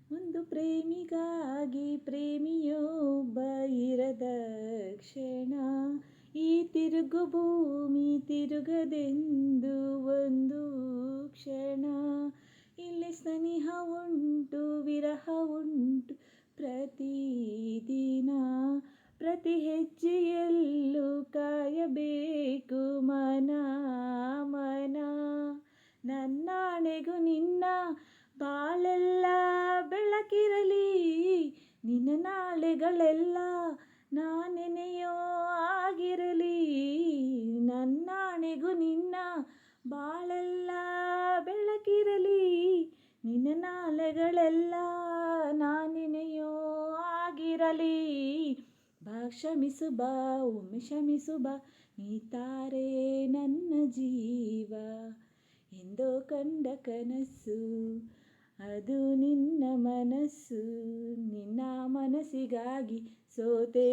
ಒಂದು ಪ್ರೇಮಿಗಾಗಿ ಪ್ರೇಮಿಯೊಬ್ಬ ಇರದ ಕ್ಷಣ ಈ ತಿರುಗು ಭೂಮಿ ತಿರುಗದೆಂದು ಒಂದು ಕ್ಷಣ ಇಲ್ಲಿ ಸನಿಹ ಉಂಟು ವಿರಹ ಉಂಟು ಪ್ರತಿದಿನ ಪ್ರತಿ ಹೆಜ್ಜೆಯಲ್ಲೂ ಕಾಯಬೇಕು ಮನ ಮನ ನನ್ನಾಣೆಗೂ ನಿನ್ನ ಬಾಳೆಲ್ಲ ಬೆಳಕಿರಲಿ ನಿನ್ನ ನಾಳೆಗಳೆಲ್ಲ ನಾನೆನೆಯೋ ಆಗಿರಲಿ ನನ್ನಾಣೆಗೂ ನಿನ್ನ ಬಾಳೆಲ್ಲ ಬೆಳಕಿರಲಿ ನಿನ್ನ ನಾಳೆಗಳೆಲ್ಲ ನಾನೆನೆಯೋ ಆಗಿರಲಿ ಬಾ ಕ್ಷಮಿಸು ಬಾ ಒಮ್ಮೆ ಕ್ಷಮಿಸು ಬಾ ನೀ ತಾರೆ ನನ್ನ ಜೀವ ಎಂದೋ ಕಂಡ ಕನಸು ಅದು ನಿನ್ನ ಮನಸ್ಸು ನಿನ್ನ ಮನಸ್ಸಿಗಾಗಿ ಸೋತೆ